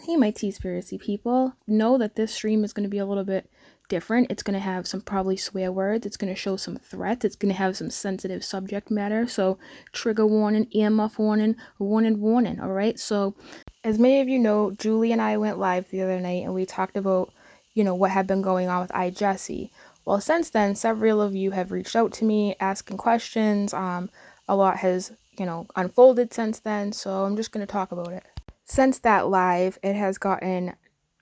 Hey, my Spiracy people. Know that this stream is going to be a little bit different. It's going to have some probably swear words. It's going to show some threats. It's going to have some sensitive subject matter. So trigger warning, earmuff warning, warning, all right? So as many of you know, Julie and I went live the other night and we talked about, what had been going on with iJesse. Well, since then, several of you have reached out to me asking questions. A lot has, unfolded since then. So I'm just going to talk about it. Since that live, it has gotten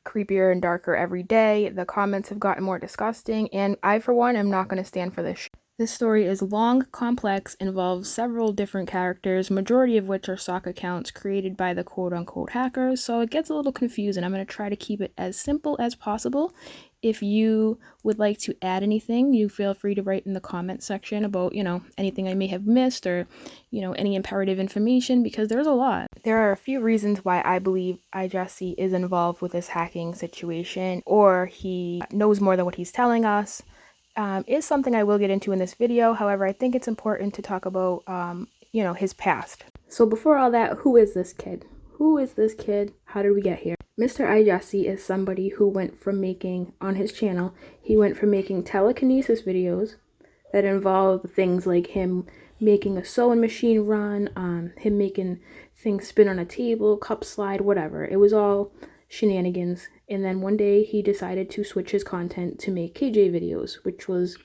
creepier and darker every day. The comments have gotten more disgusting, and I, for one, am not going to stand for this. This story is long, complex, involves several different characters, majority of which are stock accounts created by the quote-unquote hackers, so it gets a little confusing. I'm going to try to keep it as simple as possible. If you would like to add anything, you feel free to write in the comment section about, anything I may have missed or, any imperative information, because there's a lot. There are a few reasons why I believe iJesse is involved with this hacking situation, or he knows more than what he's telling us. Is something I will get into in this video. However, I think it's important to talk about, his past. So before all that, who is this kid? Who is this kid? How did we get here? Mr. iJesse is somebody who went from making, on his channel, he went from making telekinesis videos that involved things like him making a sewing machine run, him making things spin on a table, cup slide, whatever. It was all shenanigans. And then one day he decided to switch his content to make KJ videos, which was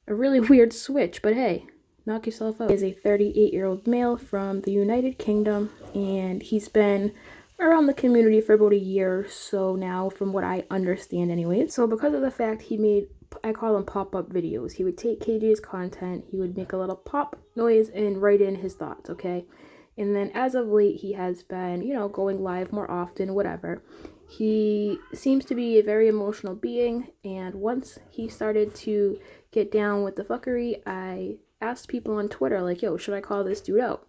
a really weird switch, but hey, knock yourself out. He is a 38-year-old male from the United Kingdom, and he's been around the community for about a year or so now, from what I understand anyway. So because of the fact he made, I call them pop-up videos, he would take KJ's content, he would make a little pop noise and write in his thoughts, okay? And then as of late, he has been, going live more often, whatever. He seems to be a very emotional being, and once he started to get down with the fuckery, I asked people on Twitter, like, yo, should I call this dude out?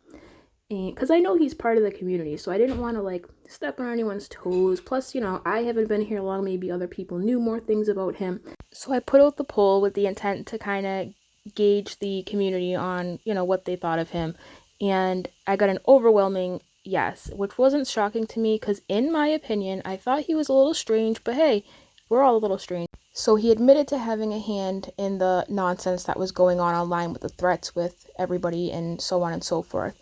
And because I know he's part of the community, so I didn't want to, step on anyone's toes. Plus, I haven't been here long, maybe other people knew more things about him. So I put out the poll with the intent to kind of gauge the community on, what they thought of him. And I got an overwhelming yes, which wasn't shocking to me because in my opinion, I thought he was a little strange, but hey, we're all a little strange. So he admitted to having a hand in the nonsense that was going on online with the threats with everybody and so on and so forth.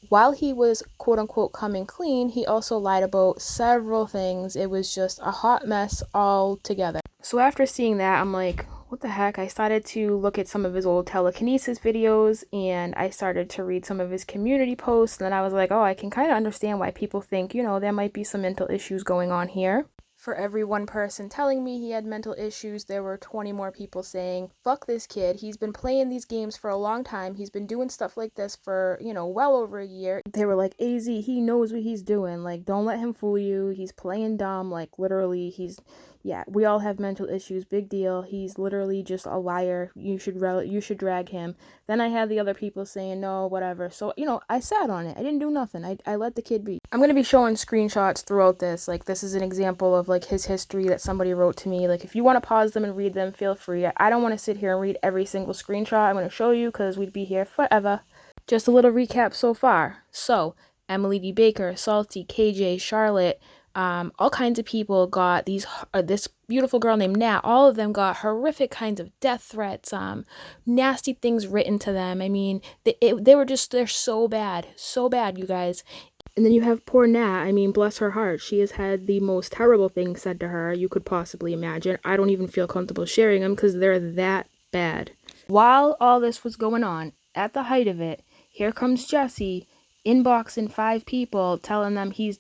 While he was quote unquote coming clean, he also lied about several things. It was just a hot mess all together. So after seeing that, I'm like, what the heck? I started to look at some of his old telekinesis videos and I started to read some of his community posts. And then I was like, oh, I can kind of understand why people think, there might be some mental issues going on here. For every one person telling me he had mental issues, there were 20 more people saying, fuck this kid. He's been playing these games for a long time. He's been doing stuff like this for, well over a year. They were like, AZ, he knows what he's doing. Like, don't let him fool you. He's playing dumb. Like, literally, we all have mental issues. Big deal. He's literally just a liar. You should drag him. Then I had the other people saying, no, whatever. So, I sat on it. I didn't do nothing. I let the kid be. I'm going to be showing screenshots throughout this. Like, this is an example of, his history that somebody wrote to me. Like, if you want to pause them and read them, feel free. I don't want to sit here and read every single screenshot I'm going to show you because we'd be here forever. Just a little recap so far. So, Emily D. Baker, Salty, KJ, Charlotte, all kinds of people got this beautiful girl named Nat. All of them got horrific kinds of death threats, nasty things written to them. I mean, they're so bad, you guys. And then you have poor Nat. I mean, bless her heart. She has had the most terrible things said to her you could possibly imagine. I don't even feel comfortable sharing them because they're that bad. While all this was going on, at the height of it, here comes Jesse inboxing 5 people telling them he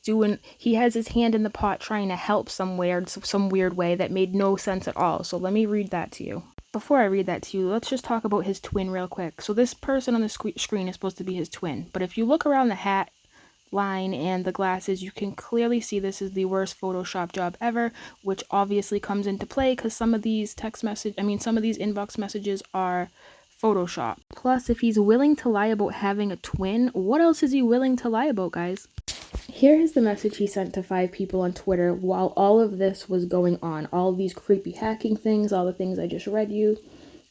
has his hand in the pot trying to help some weird way that made no sense at all. So let me read that to you. Before I read that to you, let's just talk about his twin real quick. So this person on the screen is supposed to be his twin, but if you look around the hat line and the glasses, you can clearly see this is the worst Photoshop job ever, which obviously comes into play because some of these inbox messages are Photoshop. Plus, if he's willing to lie about having a twin, what else is he willing to lie about, guys? Here is the message he sent to 5 people on Twitter while all of this was going on. All of these creepy hacking things, all the things I just read you.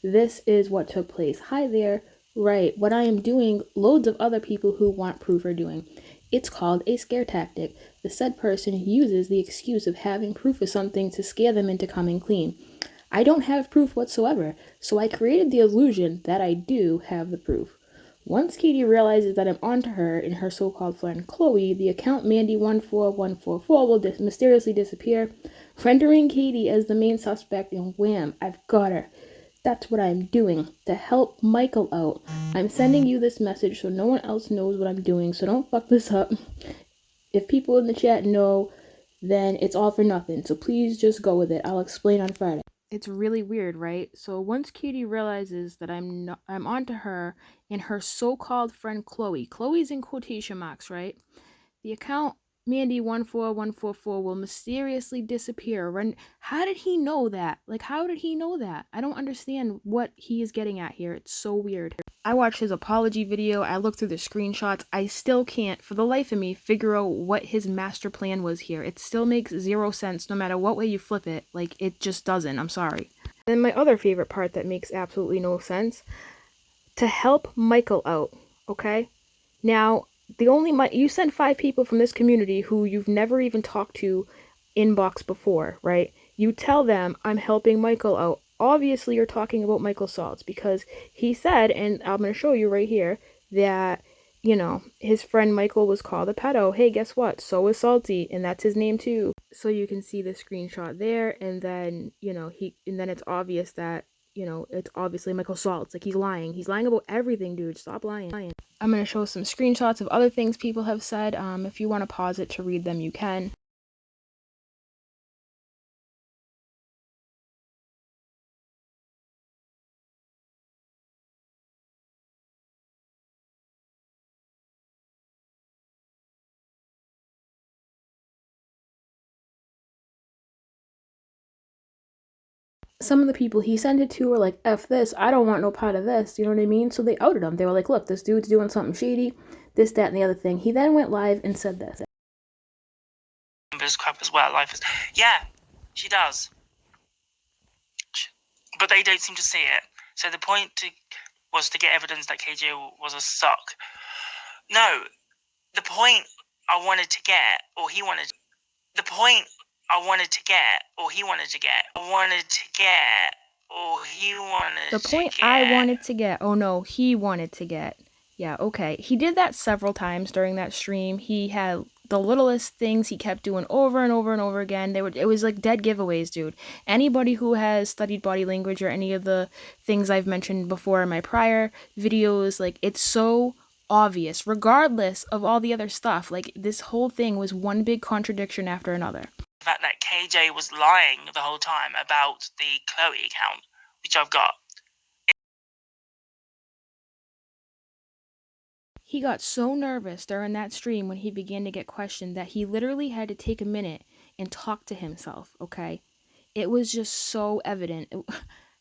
This is what took place. Hi there. Right, what I am doing, loads of other people who want proof are doing. It's called a scare tactic. The said person uses the excuse of having proof of something to scare them into coming clean. I don't have proof whatsoever, so I created the illusion that I do have the proof. Once Katie realizes that I'm onto her and her so-called friend Chloe, the account Mandy14144 will mysteriously disappear, rendering Katie as the main suspect, and wham, I've got her. That's what I'm doing, to help Michael out. I'm sending you this message so no one else knows what I'm doing, so don't fuck this up. If people in the chat know, then it's all for nothing, so please just go with it. I'll explain on Friday. It's really weird, right? So once Katie realizes that I'm onto her and her so-called friend Chloe's in quotation marks, right? The account Mandy14144 will mysteriously disappear. How did he know that? Like, how did he know that? I don't understand what he is getting at here. It's so weird. I watched his apology video. I looked through the screenshots. I still can't, for the life of me, figure out what his master plan was here. It still makes zero sense no matter what way you flip it. Like, it just doesn't. I'm sorry. Then my other favorite part that makes absolutely no sense. To help Michael out, okay? Now, you sent 5 people from this community who you've never even talked to inbox before, right? You tell them, I'm helping Michael out. Obviously, you're talking about Michael Saltz because he said, and I'm going to show you right here, that, you know, his friend Michael was called a pedo. Hey, guess what? So was Salty, and that's his name too. So you can see the screenshot there, and then, you know, then it's obvious that, you know, it's obviously Michael Saltz. Like, he's lying. He's lying about everything, dude. Stop lying. I'm going to show some screenshots of other things people have said. If you want to pause it to read them, you can. Some of the people he sent it to were like, F this, I don't want no part of this, you know what I mean? So they outed him. They were like, look, this dude's doing something shady, this, that, and the other thing. He then went live and said this. Crap as well. Life is, yeah, she does, but they don't seem to see it. So the point was to get evidence that KJ was a suck. No, the point I wanted to get, or he wanted, the point I wanted to get, or he wanted to get, I wanted to get, or he wanted the point to get. I wanted to get, oh no, he wanted to get. Yeah, okay. He did that several times during that stream. He had the littlest things he kept doing over and over and over again. It was like dead giveaways, dude. Anybody who has studied body language or any of the things I've mentioned before in my prior videos, like, it's so obvious, regardless of all the other stuff. Like, this whole thing was one big contradiction after another. The fact that KJ was lying the whole time about the Chloe account, which I've got. He got so nervous during that stream when he began to get questioned that he literally had to take a minute and talk to himself, okay? It was just so evident.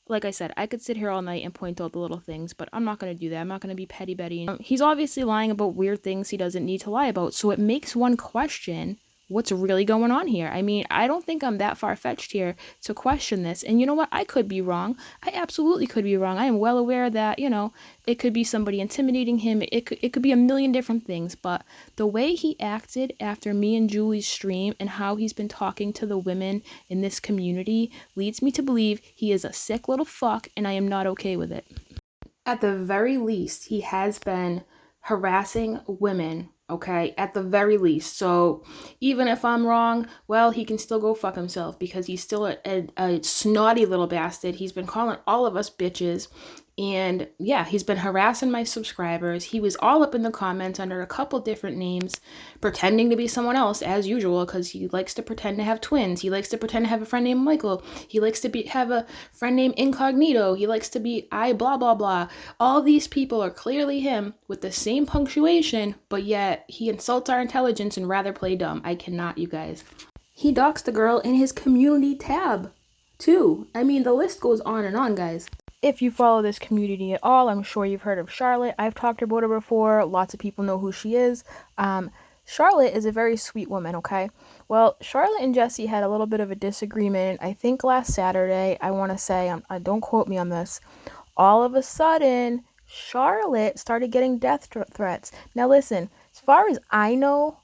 Like I said, I could sit here all night and point out the little things, but I'm not going to do that. I'm not going to be petty Betty. He's obviously lying about weird things he doesn't need to lie about, so it makes one question what's really going on here. I mean, I don't think I'm that far-fetched here to question this. And you know what? I could be wrong. I absolutely could be wrong. I am well aware that, you know, it could be somebody intimidating him. It could be a million different things. But the way he acted after me and Julie's stream and how he's been talking to the women in this community leads me to believe he is a sick little fuck, and I am not okay with it. At the very least, he has been harassing women, okay, at the very least. So even if I'm wrong, well, he can still go fuck himself because he's still a snotty little bastard. He's been calling all of us bitches. And yeah, he's been harassing my subscribers. He was all up in the comments under a couple different names, pretending to be someone else as usual, because he likes to pretend to have twins. He likes to pretend to have a friend named Michael. He likes to have a friend named Incognito. He likes to be blah, blah, blah. All these people are clearly him with the same punctuation, but yet he insults our intelligence and rather play dumb. I cannot, you guys. He doxed the girl in his community tab, too. I mean, the list goes on and on, guys. If you follow this community at all, I'm sure you've heard of Charlotte. I've talked about her before. Lots of people know who she is. Charlotte is a very sweet woman, okay? Well, Charlotte and Jesse had a little bit of a disagreement, I think last Saturday. I want to say, don't quote me on this. All of a sudden, Charlotte started getting death threats. Now listen, far as I know,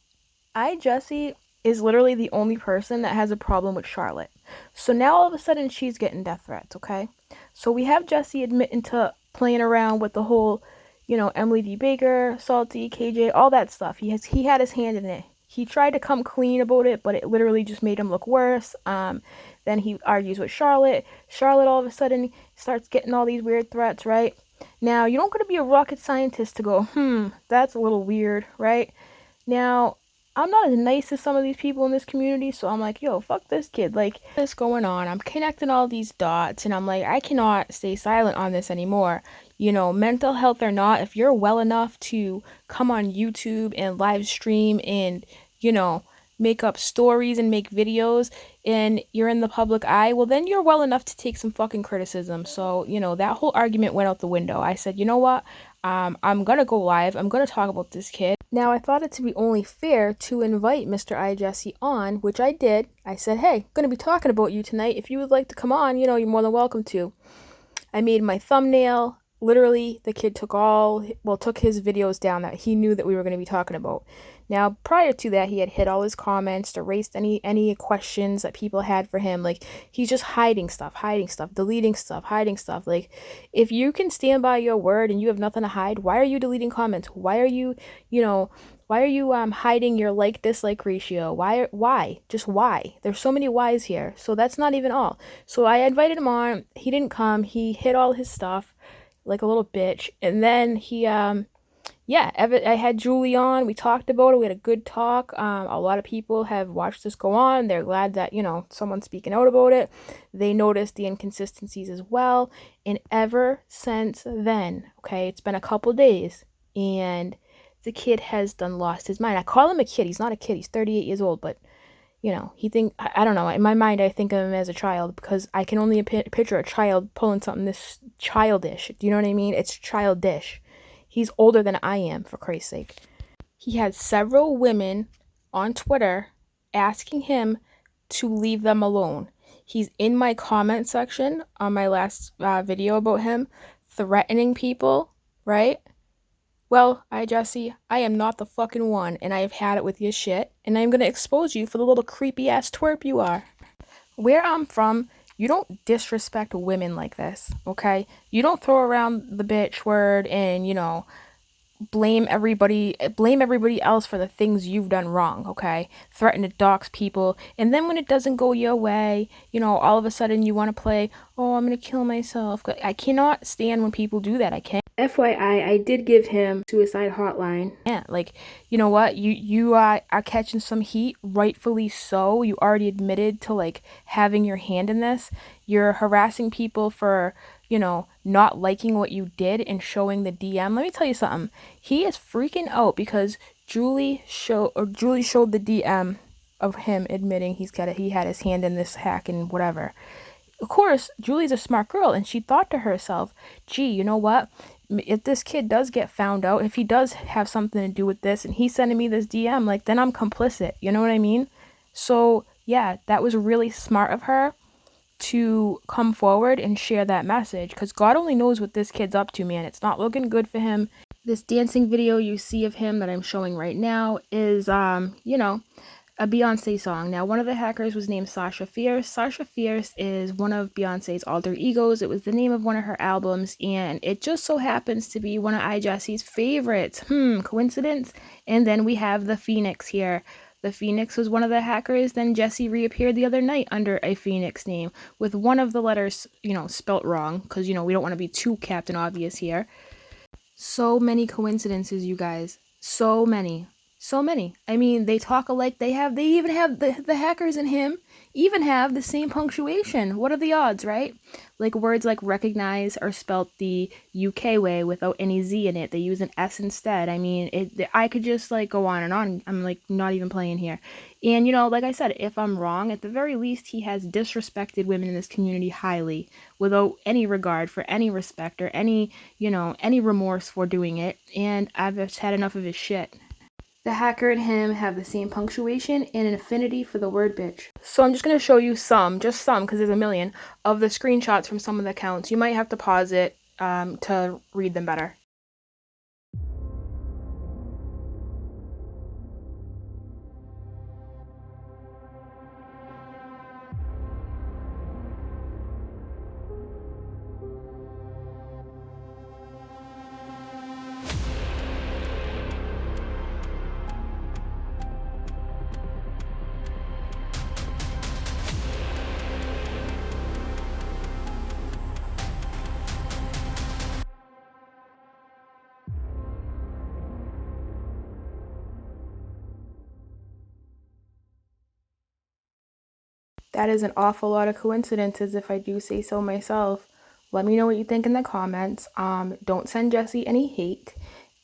iJesse is literally the only person that has a problem with Charlotte. So now all of a sudden she's getting death threats, okay? So we have Jesse admitting to playing around with the whole, Emily D. Baker, Salty, KJ, all that stuff. He had his hand in it. He tried to come clean about it, but it literally just made him look worse. Then he argues with Charlotte. Charlotte all of a sudden starts getting all these weird threats, right? Now, you don't got to be a rocket scientist to go, that's a little weird, right? Now, I'm not as nice as some of these people in this community, so I'm like, yo, fuck this kid. Like, what's going on? I'm connecting all these dots, and I'm like, I cannot stay silent on this anymore. Mental health or not, if you're well enough to come on YouTube and live stream and, make up stories and make videos and you're in the public eye, well, then you're well enough to take some fucking criticism. So, that whole argument went out the window. I said, you know what? I'm gonna go live. I'm gonna talk about this kid. Now, I thought it to be only fair to invite Mr. iJesse on, which I did. I said, hey, I'm gonna be talking about you tonight. If you would like to come on, you're more than welcome to. I made my thumbnail. Literally, the kid took his videos down that he knew that we were going to be talking about. Now, prior to that, he had hit all his comments, erased any questions that people had for him. Like, he's just hiding stuff, deleting stuff, hiding stuff. Like, if you can stand by your word and you have nothing to hide, why are you deleting comments? Why are you, hiding your like-dislike ratio? Why? Just why? There's so many whys here. So that's not even all. So I invited him on. He didn't come. He hid all his stuff like a little bitch. And then he, I had Julie on. We talked about it. We had a good talk. A lot of people have watched this go on. They're glad that, someone's speaking out about it. They noticed the inconsistencies as well. And ever since then, okay, it's been a couple days, and the kid has done lost his mind. I call him a kid. He's not a kid. He's 38 years old, but I don't know. In my mind, I think of him as a child because I can only picture a child pulling something this childish. Do you know what I mean? It's childish. He's older than I am, for Christ's sake. He had several women on Twitter asking him to leave them alone. He's in my comment section on my last video about him, threatening people, right? Well, iJesse, I am not the fucking one, and I have had it with your shit, and I'm gonna expose you for the little creepy-ass twerp you are. Where I'm from, you don't disrespect women like this, okay? You don't throw around the bitch word and, blame everybody else for the things you've done wrong, okay? Threaten to dox people, and then when it doesn't go your way, all of a sudden you want to play, oh, I'm gonna kill myself. I cannot stand when people do that. I can't. FYI, I did give him suicide hotline. Yeah, like, you know what? You are catching some heat, rightfully so. You already admitted to, like, having your hand in this. You're harassing people for, not liking what you did and showing the DM. Let me tell you something. He is freaking out because Julie showed the DM of him admitting he had his hand in this hack and whatever. Of course, Julie's a smart girl, and she thought to herself, gee, you know what? If this kid does get found out, if he does have something to do with this and he's sending me this DM, like, then I'm complicit. You know what I mean? So, yeah, that was really smart of her to come forward and share that message, because God only knows what this kid's up to, man. It's not looking good for him. This dancing video you see of him that I'm showing right now is, a Beyonce song. Now, one of the hackers was named Sasha Fierce. Sasha Fierce is one of Beyonce's alter egos. It was the name of one of her albums, and it just so happens to be one of iJesse's favorites. Coincidence? And then we have the Phoenix here. The Phoenix was one of the hackers. Then Jesse reappeared the other night under a Phoenix name with one of the letters, spelt wrong, because, we don't want to be too Captain Obvious here. So many coincidences, you guys. So many. I mean, they talk alike. They even have the hackers and him even have the same punctuation. What are the odds, right? Like, words like recognize are spelt the UK way without any Z in it. They use an S instead. I mean, I could just, like, go on and on. I'm, like, not even playing here. And, like I said, if I'm wrong, at the very least, he has disrespected women in this community highly without any regard for any respect or any remorse for doing it. And I've just had enough of his shit. The hacker and him have the same punctuation and an affinity for the word bitch. So I'm just going to show you just some, because there's a million, of the screenshots from some of the accounts. You might have to pause it to read them better. That is an awful lot of coincidences, if I do say so myself. Let me know what you think in the comments. Don't send Jessie any hate.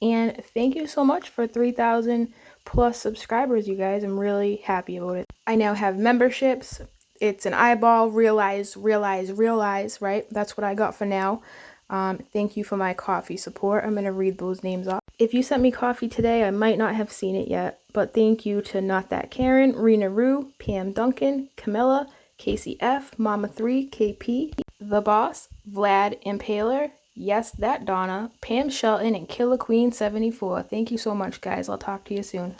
And thank you so much for 3,000 plus subscribers, you guys. I'm really happy about it. I now have memberships. It's an eyeball, realize, right? That's what I got for now. Thank you for my coffee support. I'm going to read those names off. If you sent me coffee today, I might not have seen it yet, but thank you to Not That Karen, Rena Rue, Pam Duncan, Camilla, Casey F, Mama 3, KP, The Boss, Vlad Impaler, Yes That Donna, Pam Shelton, and Killer Queen 74. Thank you so much, guys. I'll talk to you soon.